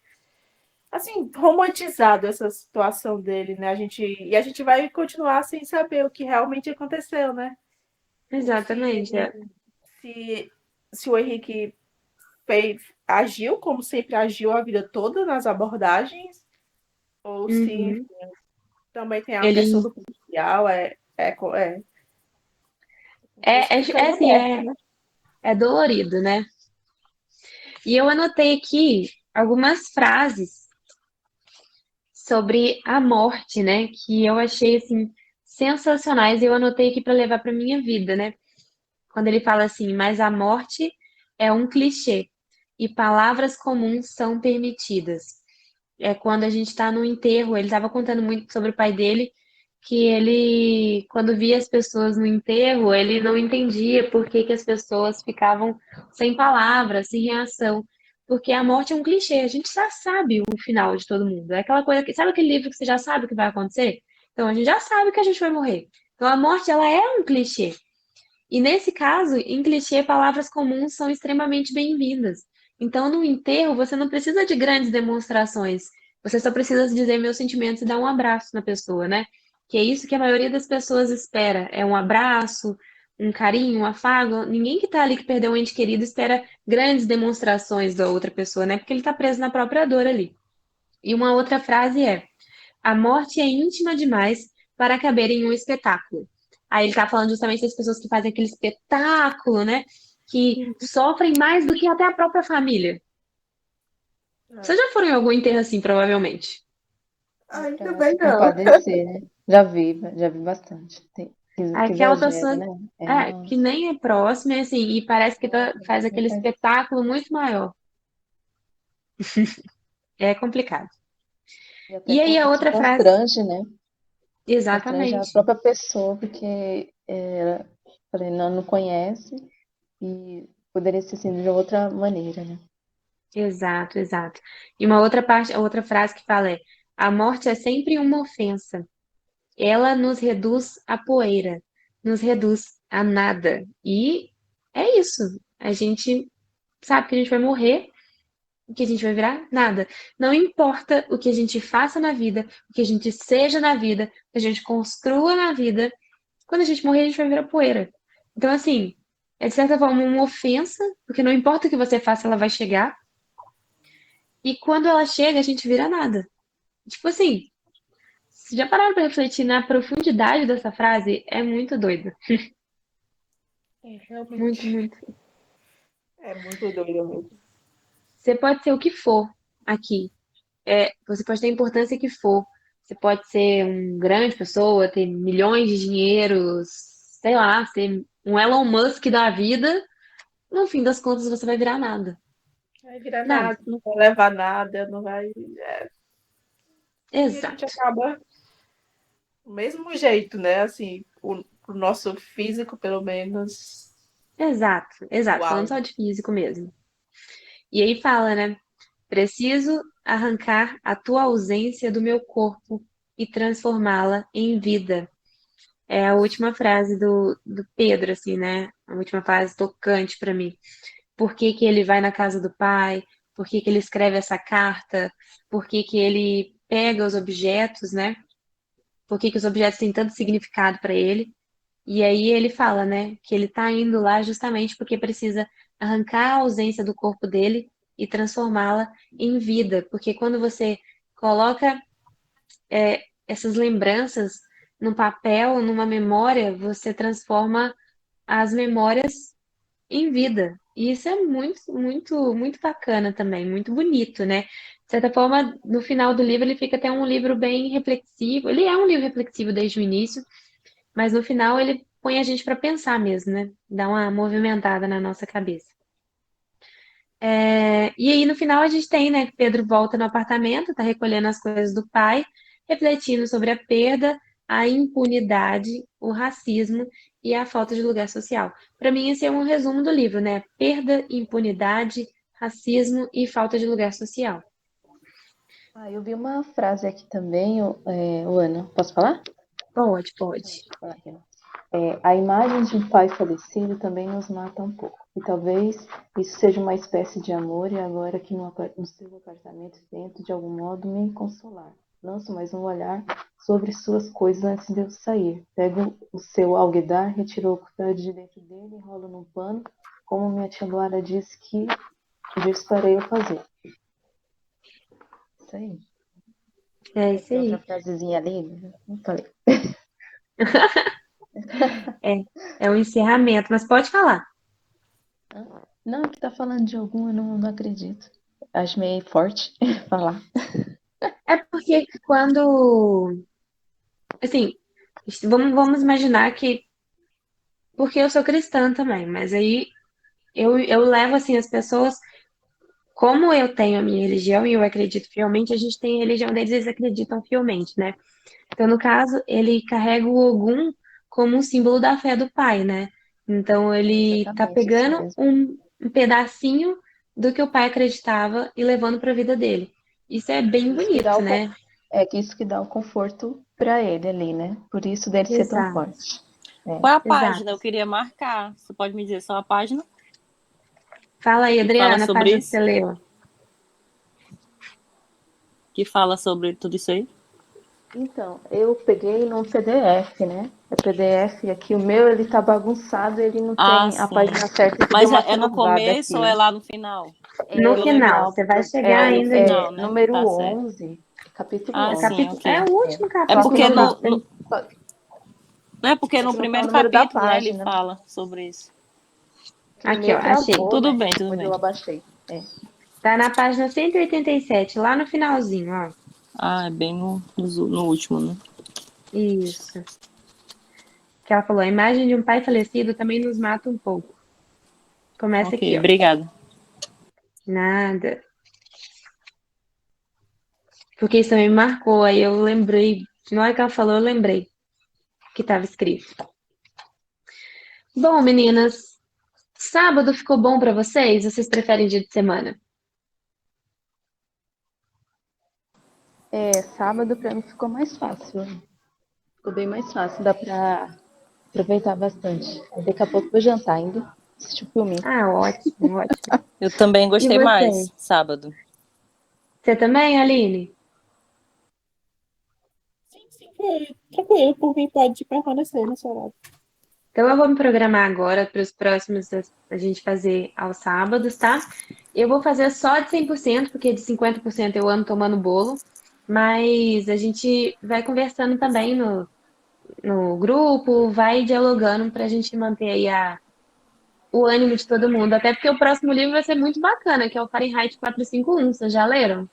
S3: assim, romantizado essa situação dele, né? E a gente vai continuar sem saber o que realmente aconteceu, né? Ou
S1: Exatamente.
S3: se, se o Henrique agiu como sempre agiu a vida toda nas abordagens, ou se
S1: Uhum.
S3: também tem a questão
S1: Ele
S3: do policial, isso fica
S1: assim,
S3: aberto, né?
S1: é dolorido, né? E eu anotei aqui algumas frases sobre a morte, né? Que eu achei assim sensacionais e eu anotei aqui para levar para minha vida, né? Quando ele fala assim, mas a morte é um clichê e palavras comuns são permitidas. É quando a gente está no enterro, ele estava contando muito sobre o pai dele, que ele, quando via as pessoas no enterro, ele não entendia por que que as pessoas ficavam sem palavras, sem reação. Porque a morte é um clichê, a gente já sabe o final de todo mundo. É aquela coisa que, sabe aquele livro que você já sabe o que vai acontecer? Então a gente já sabe que a gente vai morrer. Então a morte, ela é um clichê. E nesse caso, em clichê, palavras comuns são extremamente bem-vindas. Então, no enterro, você não precisa de grandes demonstrações. Você só precisa dizer meus sentimentos e dar um abraço na pessoa, né? Que é isso que a maioria das pessoas espera. É um abraço, um carinho, um afago. Ninguém que está ali que perdeu um ente querido espera grandes demonstrações da outra pessoa, né? Porque ele está preso na própria dor ali. E uma outra frase é: a morte é íntima demais para caber em um espetáculo. Aí ele está falando justamente das pessoas que fazem aquele espetáculo, né? Que sofrem mais do que até a própria família. Vocês já foram em algum enterro assim, provavelmente?
S3: Ainda
S2: Pra
S3: bem
S2: se
S3: não.
S2: compadecer, né? Já vi bastante. Que
S1: Aquela
S2: exagera,
S1: pessoa
S2: né?
S1: que nem é próxima, assim, e parece que faz aquele
S2: Faz-
S1: espetáculo muito maior. É complicado.
S2: e até
S1: E aí a
S2: que
S1: outra frase,
S2: constrange, né? Constrange a
S1: exatamente,
S2: própria pessoa, porque falei, não conhece e poderia ser sido de outra maneira, né?
S1: exato, exato. E uma outra parte, a outra frase que fala é: a morte é sempre uma ofensa. Ela nos reduz a poeira, nos reduz a nada. E é isso. A gente sabe que a gente vai morrer, o que a gente vai virar? Nada. Não importa o que a gente faça na vida, o que a gente seja na vida, o que a gente construa na vida, quando a gente morrer, a gente vai virar poeira. Então, assim, é de certa forma uma ofensa, porque não importa o que você faça, ela vai chegar. E quando ela chega, a gente vira nada. Tipo assim, se já pararam pra refletir na profundidade dessa frase? É muito doido.
S3: É,
S1: Muito,
S3: realmente.
S1: muito.
S3: É muito doido mesmo.
S1: Você pode ser o que for aqui. Você pode ter a importância que for. Você pode ser uma grande pessoa, ter milhões de dinheiros, sei lá, ser um Elon Musk da vida. No fim das contas, você vai virar nada.
S3: Não vai virar
S1: Nada.
S3: nada, não vai levar nada, não vai. E a gente
S1: Exato.
S3: acaba do mesmo jeito, né? Assim, o nosso físico, pelo menos,
S1: Exato. Exato. Falando
S3: igual.
S1: só de físico mesmo. E aí fala, né? Preciso arrancar a tua ausência do meu corpo e transformá-la em vida. É a última frase do Pedro, assim, né? A última frase tocante para mim. Por que que ele vai na casa do pai? Por que que ele escreve essa carta? Por que que ele pega os objetos, né? Por que que os objetos têm tanto significado para ele? E aí ele fala, né, que ele tá indo lá justamente porque precisa arrancar a ausência do corpo dele e transformá-la em vida. Porque quando você coloca essas lembranças no papel, numa memória, você transforma as memórias em vida. E isso é muito, muito, muito bacana também, muito bonito, né? De certa forma, no final do livro, ele fica até um livro bem reflexivo. Ele é um livro reflexivo desde o início, mas no final ele põe a gente para pensar mesmo, né? Dá uma movimentada na nossa cabeça. E aí no final a gente tem, né, que Pedro volta no apartamento, tá recolhendo as coisas do pai, refletindo sobre a perda, a impunidade, o racismo e a falta de lugar social. Para mim esse é um resumo do livro, né? Perda, impunidade, racismo e falta de lugar social.
S2: Eu vi uma frase aqui também, Ana, posso falar?
S1: Pode, pode.
S2: Deixa eu falar aqui, né? A imagem de um pai falecido também nos mata um pouco. E talvez isso seja uma espécie de amor, e agora que no seu apartamento tento de algum modo me consolar. Lanço mais um olhar sobre suas coisas antes de eu sair. Pego o seu alguidar, retiro o papel de dentro dele, enrolo num pano, como minha tia Luara disse que disse para eu fazer. Isso aí.
S1: É
S2: Aí
S1: isso
S2: tem outra
S1: aí.
S2: frasezinha ali, não falei.
S1: É o encerramento, mas pode falar.
S2: Não, que tá falando de algum, eu não acredito. Acho meio forte falar.
S1: É porque quando, assim, vamos imaginar que, porque eu sou cristã também, mas aí eu levo assim as pessoas, como eu tenho a minha religião e eu acredito fielmente, a gente tem a religião deles, eles acreditam fielmente, né? Então, no caso, ele carrega o Ogum como um símbolo da fé do pai, né? Então, ele tá
S2: Exatamente, isso
S1: pegando
S2: mesmo.
S1: um pedacinho do que o pai acreditava e levando para a vida dele. Isso é bem
S2: Isso que dá
S1: bonito, né?
S2: é que isso que dá o conforto para ele ali, né? Por isso dele ser tão
S1: Exato,
S2: forte. É.
S4: Qual é a página? Eu
S1: exato.
S4: queria marcar. Você pode me dizer só a página
S1: Fala aí,
S4: que fala
S1: Adriana, a
S4: sobre
S1: página que
S4: isso?
S1: você leu.
S4: Que fala sobre tudo isso aí?
S2: Então, eu peguei num PDF, né? O PDF aqui, o meu, ele tá bagunçado, ele não
S4: Ah,
S2: tem a
S4: sim.
S2: página certa que deu
S4: Mas
S2: uma
S4: é no
S2: travada
S4: começo ou
S2: aqui.
S4: é lá no final?
S1: No
S4: Porque eu lembro.
S1: final,
S2: Final,
S1: você vai chegar
S4: Ah, no
S1: ainda aí.
S4: final,
S2: é
S4: né?
S2: número
S4: Tá certo.
S2: 11, capítulo
S4: Ah,
S1: É,
S2: 11.
S4: sim,
S1: capítulo, é
S4: ok.
S1: o último
S4: É
S2: Só que
S4: porque
S1: capítulo,
S2: não
S1: ó.
S2: tá,
S1: Tem-
S2: só,
S4: não é porque
S2: só
S4: no
S2: que não tá o
S4: primeiro
S2: número da
S4: capítulo, né, ele
S2: página.
S4: fala sobre isso.
S2: O
S1: Aqui, ó,
S2: meu
S1: achei.
S2: travou,
S4: Tudo
S2: né?
S4: bem, tudo
S2: Quando
S4: bem.
S2: eu abaixei. É.
S1: Tá na página 187, lá no finalzinho, ó.
S4: Ah, é bem no último, né?
S1: Isso. Que ela falou, a imagem de um pai falecido também nos mata um pouco. Começa
S4: Ok,
S1: aqui, ó.
S4: obrigada.
S1: Nada. Porque isso também me marcou, aí eu lembrei, na hora que ela falou, eu lembrei que estava escrito. Bom, meninas, sábado ficou bom pra vocês? Vocês preferem dia de semana?
S2: É, sábado pra mim ficou mais fácil. Ficou bem mais fácil, dá pra aproveitar bastante. Aí daqui a pouco eu vou jantar ainda, assistir o filminho.
S1: Ah, ótimo, ótimo.
S4: Eu também
S1: E
S4: gostei
S1: você?
S4: mais, sábado.
S1: Você também, Aline?
S3: Sim, sim, foi tranquilo, por mim pode permanecer nesse horário.
S1: Então eu vou me programar agora para os próximos a gente fazer aos sábados, tá? Eu vou fazer só de 100%, porque de 50% eu ando tomando bolo, mas a gente vai conversando também no grupo, vai dialogando para a gente manter aí o ânimo de todo mundo. Até porque o próximo livro vai ser muito bacana, que é o Fahrenheit 451. Vocês já leram?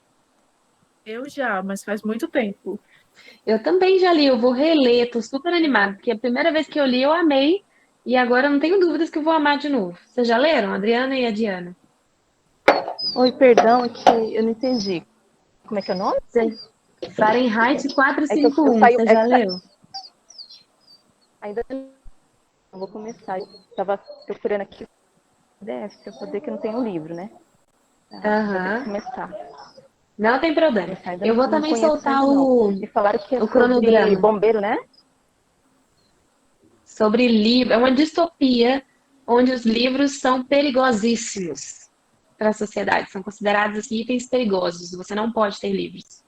S3: Eu já, mas faz muito tempo.
S1: Eu também já li, eu vou reler, tô super animada, porque a primeira vez que eu li eu amei, e agora eu não tenho dúvidas que eu vou amar de novo. Vocês já leram, a Adriana e a Diana?
S2: Oi, perdão, é que eu não entendi. Como é que é o nome?
S1: Fahrenheit
S2: É que eu
S1: 451,
S2: saio.
S1: você já leu?
S2: Ainda não vou começar. Eu tava procurando aqui o PDF pra poder que eu não tenho o livro, né? Ah, vou ter que
S1: Aham,
S2: começar.
S1: não tem problema.
S2: Começar ainda
S1: Eu vou
S2: não
S1: também
S2: conheço
S1: soltar
S2: ainda não. Me falaram que é
S1: o
S2: sobre
S1: cronograma
S2: bombeiro, né?
S1: sobre livro. É uma distopia onde os livros são perigosíssimos para a sociedade, são considerados assim, itens perigosos. Você não pode ter livros.